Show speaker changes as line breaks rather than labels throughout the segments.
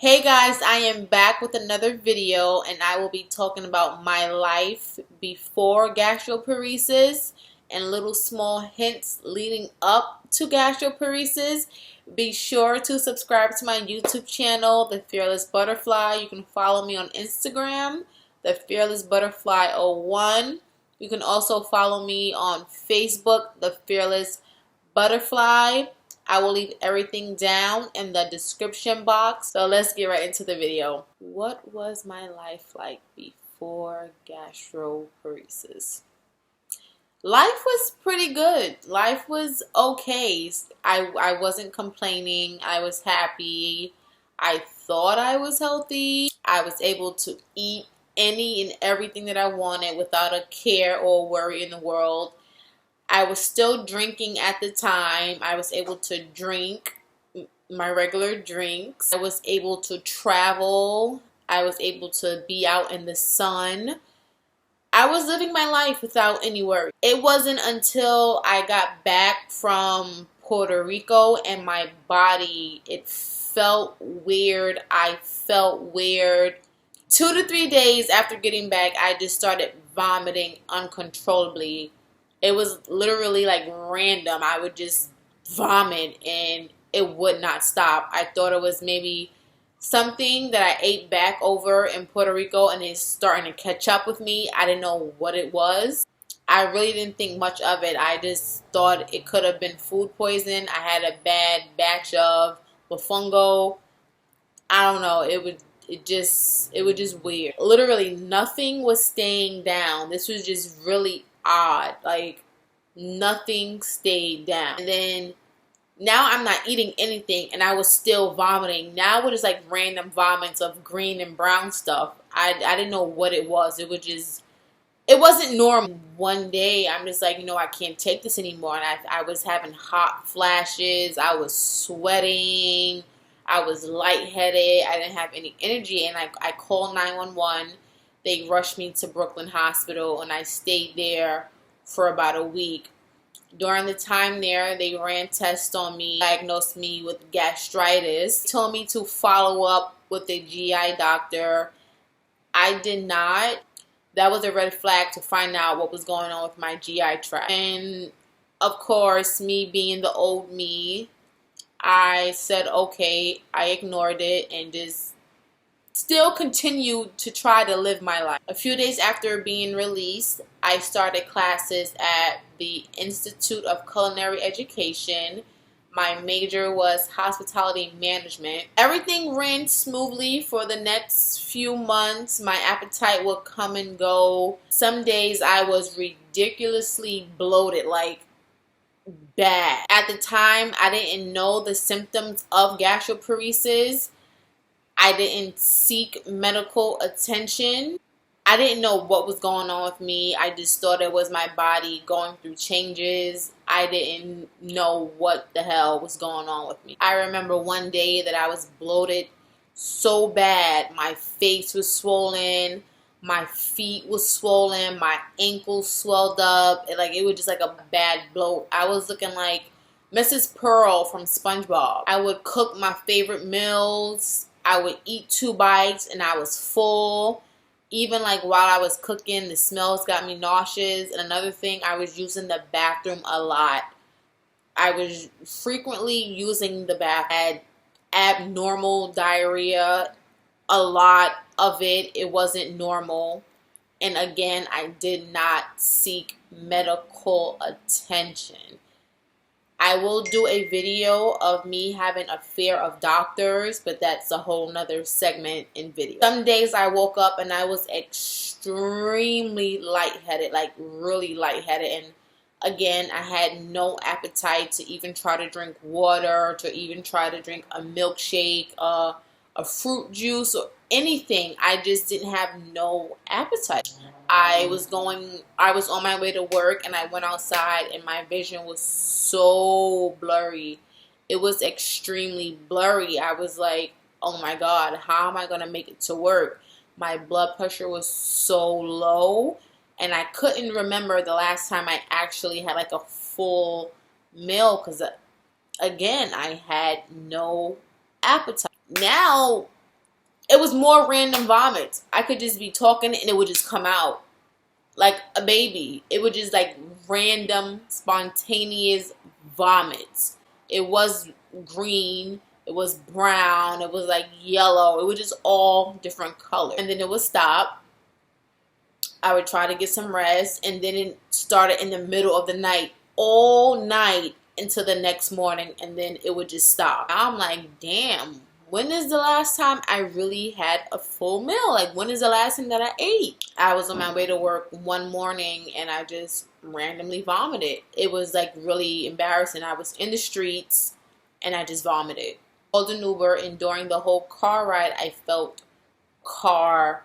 Hey guys, I am back with another video and I will be talking about my life before gastroparesis and little small hints leading up to gastroparesis. Be sure to subscribe to my YouTube channel, The Fearless Butterfly. You can follow me on Instagram, The Fearless Butterfly 01. You can also follow me on Facebook, The Fearless Butterfly. I will leave everything down in the description box. So let's get right into the video. What was my life like before gastroparesis? Life was pretty good. Life was okay. I wasn't complaining. I was happy. I thought I was healthy. I was able to eat any and everything that I wanted without a care or worry in the world. I was still drinking at the time. I was able to drink my regular drinks. I was able to travel. I was able to be out in the sun. I was living my life without any worry. It wasn't until I got back from Puerto Rico and my body, it felt weird. I felt weird. 2 to 3 days after getting back, I just started vomiting uncontrollably. It was literally like random. I would just vomit and it would not stop. I thought it was maybe something that I ate back over in Puerto Rico and it's starting to catch up with me. I didn't know what it was. I really didn't think much of it. I just thought it could have been food poison. I had a bad batch of mofongo. I don't know. It was just weird. Literally nothing was staying down. This was just really odd. Like nothing stayed down. And then now I'm not eating anything and I was still vomiting. Now it was like random vomits of green and brown stuff. I didn't know what it was. It wasn't normal. One day I'm just like, I can't take this anymore. And I was having hot flashes. I was sweating. I was lightheaded. I didn't have any energy. And I called 911. They rushed me to Brooklyn Hospital and I stayed there for about a week. During the time there, they ran tests on me, diagnosed me with gastritis, told me to follow up with a GI doctor. I did not. That was a red flag to find out what was going on with my GI tract. And of course, me being the old me, I said, okay, I ignored it and just still continued to try to live my life. A few days after being released, I started classes at the Institute of Culinary Education. My major was hospitality management. Everything ran smoothly for the next few months. My appetite would come and go. Some days I was ridiculously bloated, like bad. At the time, I didn't know the symptoms of gastroparesis. I didn't seek medical attention. I didn't know what was going on with me. I just thought it was my body going through changes. I didn't know what the hell was going on with me. I remember one day that I was bloated so bad. My face was swollen. My feet was swollen. My ankles swelled up. It was just like a bad bloat. I was looking like Mrs. Pearl from SpongeBob. I would cook my favorite meals. I would eat 2 bites and I was full. Even like while I was cooking, the smells got me nauseous. And another thing, I was using the bathroom a lot. I was frequently using the bath. I had abnormal diarrhea. A lot of it. It wasn't normal. And again, I did not seek medical attention. I will do a video of me having a fear of doctors, but that's a whole nother segment in video. Some days I woke up and I was extremely lightheaded, like really lightheaded. And again, I had no appetite to even try to drink water, to even try to drink a milkshake, a fruit juice, or anything. I just didn't have no appetite. I was on my way to work and I went outside and my vision was so blurry. It was extremely blurry. I was like, oh my God, how am I going to make it to work? My blood pressure was so low and I couldn't remember the last time I actually had like a full meal because again, I had no appetite. Now it was more random vomits. I could just be talking and it would just come out like a baby. It would just like random, spontaneous vomits. It was green, it was brown, it was like yellow. It was just all different colors. And then it would stop. I would try to get some rest, and then it started in the middle of the night, all night until the next morning, and then it would just stop. I'm like, damn, when is the last time I really had a full meal? Like, when is the last thing that I ate? I was on my way to work one morning and I just randomly vomited. It was like really embarrassing. I was in the streets and I just vomited. I called an Uber, and during the whole car ride, I felt car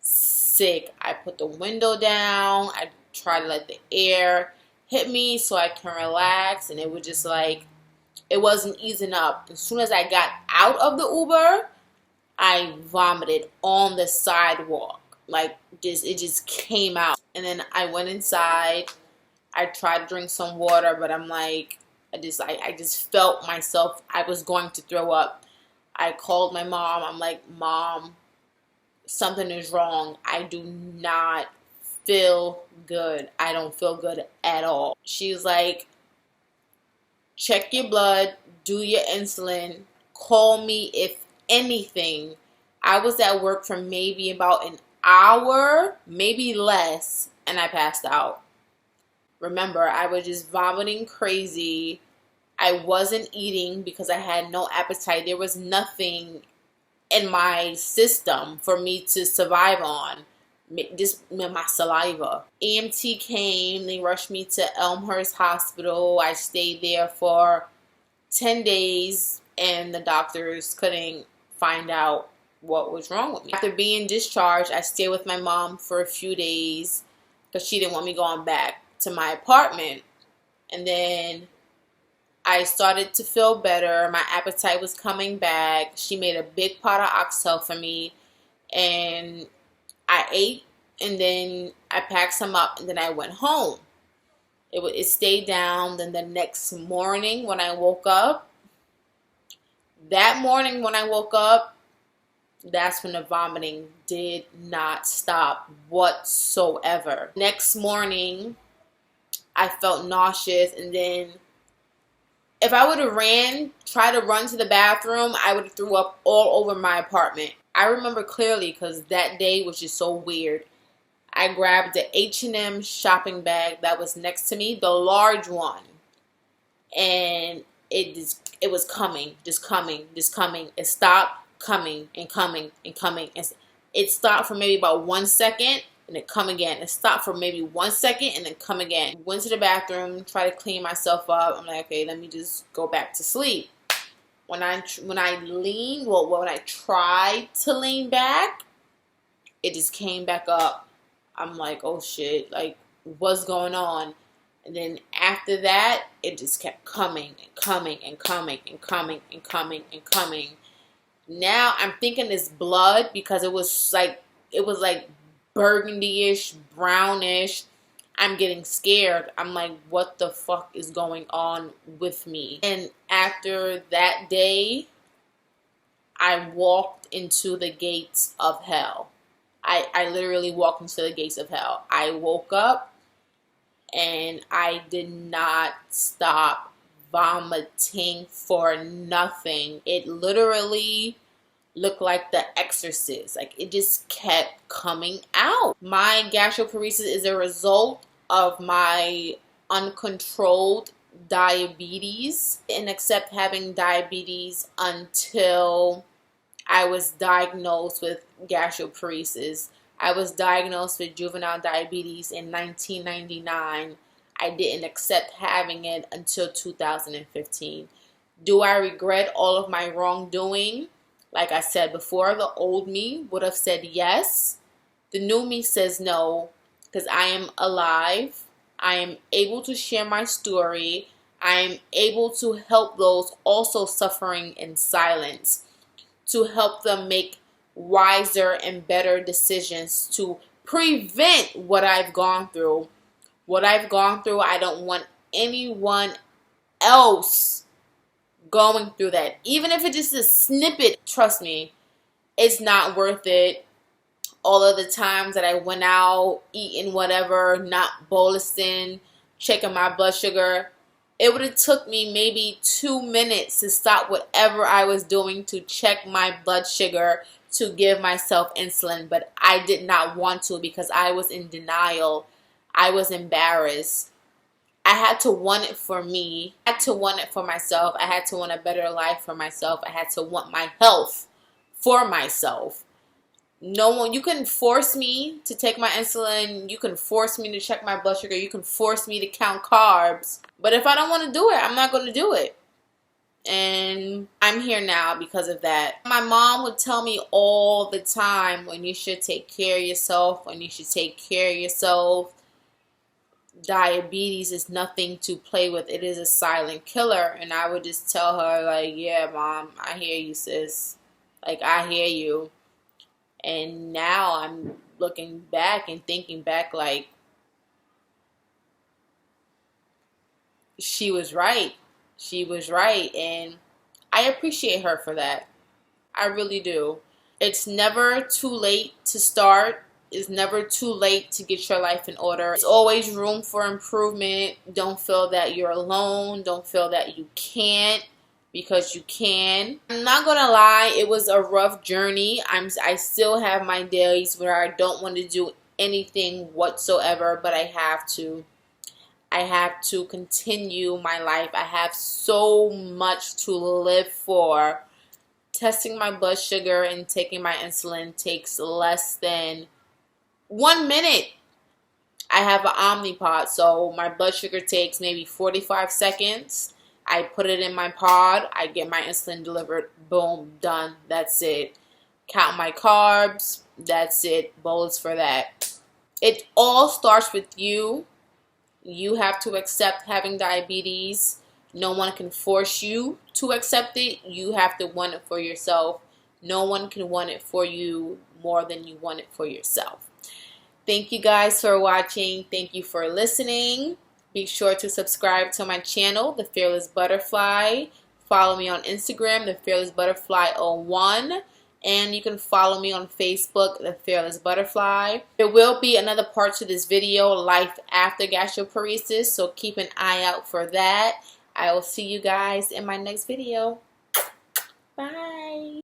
sick. I put the window down. I tried to let the air hit me so I can relax, and it was just like, it wasn't easing up. As soon as I got out of the Uber, I vomited on the sidewalk. Like, it just came out. And then I went inside. I tried to drink some water, but I'm like, I just felt myself. I was going to throw up. I called my mom. I'm like, Mom, something is wrong. I do not feel good. I don't feel good at all. She's like, check your blood, do your insulin, call me if anything. I was at work for maybe about an hour, maybe less, and I passed out. Remember, I was just vomiting crazy. I wasn't eating because I had no appetite. There was nothing in my system for me to survive on. Just my saliva. EMT came. They rushed me to Elmhurst Hospital. I stayed there for 10 days, and the doctors couldn't find out what was wrong with me. After being discharged, I stayed with my mom for a few days because she didn't want me going back to my apartment. And then I started to feel better. My appetite was coming back. She made a big pot of oxtail for me, and I ate, and then I packed some up, and then I went home. It stayed down. Then the next morning when I woke up, that's when the vomiting did not stop whatsoever. Next morning, I felt nauseous, and then if I would have tried to run to the bathroom, I would have threw up all over my apartment. I remember clearly because that day was just so weird. I grabbed the H&M shopping bag that was next to me, the large one, and it was coming. It stopped coming and coming and coming. And it stopped for maybe about 1 second, and it come again. It stopped for maybe 1 second, and then come again. Went to the bathroom, tried to clean myself up. I'm like, okay, let me just go back to sleep. When I tried to lean back, it just came back up. I'm like, oh shit, like, what's going on? And then after that, it just kept coming and coming and coming and coming and coming and coming. Now I'm thinking it's blood because it was like burgundy-ish, brownish. I'm getting scared. I'm like, what the fuck is going on with me? And after that day, I walked into the gates of hell. I literally walked into the gates of hell. I woke up and I did not stop vomiting for nothing. It literally looked like The Exorcist. Like, it just kept coming out. My gastroparesis is a result of my uncontrolled diabetes. I didn't accept having diabetes until I was diagnosed with gastroparesis. I was diagnosed with juvenile diabetes in 1999. I didn't accept having it until 2015. Do I regret all of my wrongdoing? Like I said before, the old me would have said yes. The new me says no, because I am alive. I am able to share my story. I am able to help those also suffering in silence, to help them make wiser and better decisions to prevent what I've gone through. What I've gone through, I don't want anyone else going through that. Even if it's just a snippet, trust me, it's not worth it. All of the times that I went out, eating whatever, not bolusing, checking my blood sugar, it would have took me maybe 2 minutes to stop whatever I was doing to check my blood sugar to give myself insulin. But I did not want to because I was in denial. I was embarrassed. I had to want it for me. I had to want it for myself. I had to want a better life for myself. I had to want my health for myself. No one, you can force me to take my insulin. You can force me to check my blood sugar. You can force me to count carbs. But if I don't want to do it, I'm not going to do it. And I'm here now because of that. My mom would tell me all the time when you should take care of yourself, when you should take care of yourself. Diabetes is nothing to play with. It is a silent killer. And I would just tell her, like, yeah, Mom, I hear you, sis. Like, I hear you. And now I'm looking back and thinking back, like, she was right. She was right. And I appreciate her for that. I really do. It's never too late to start. It's never too late to get your life in order. There's always room for improvement. Don't feel that you're alone. Don't feel that you can't, because you can. I'm not gonna lie, it was a rough journey. I still have my days where I don't want to do anything whatsoever, but I have to. I have to continue my life. I have so much to live for. Testing my blood sugar and taking my insulin takes less than 1 minute. I have an Omnipod, so my blood sugar takes maybe 45 seconds. I put it in my pod. I get my insulin delivered. Boom, done. That's it. Count my carbs. That's it. Bolus for that. It all starts with you. You have to accept having diabetes. No one can force you to accept it. You have to want it for yourself. No one can want it for you more than you want it for yourself. Thank you guys for watching. Thank you for listening. Be sure to subscribe to my channel, The Fearless Butterfly. Follow me on Instagram, The Fearless Butterfly 01. And you can follow me on Facebook, The Fearless Butterfly. There will be another part to this video, life after gastroparesis, so keep an eye out for that. I will see you guys in my next video. Bye.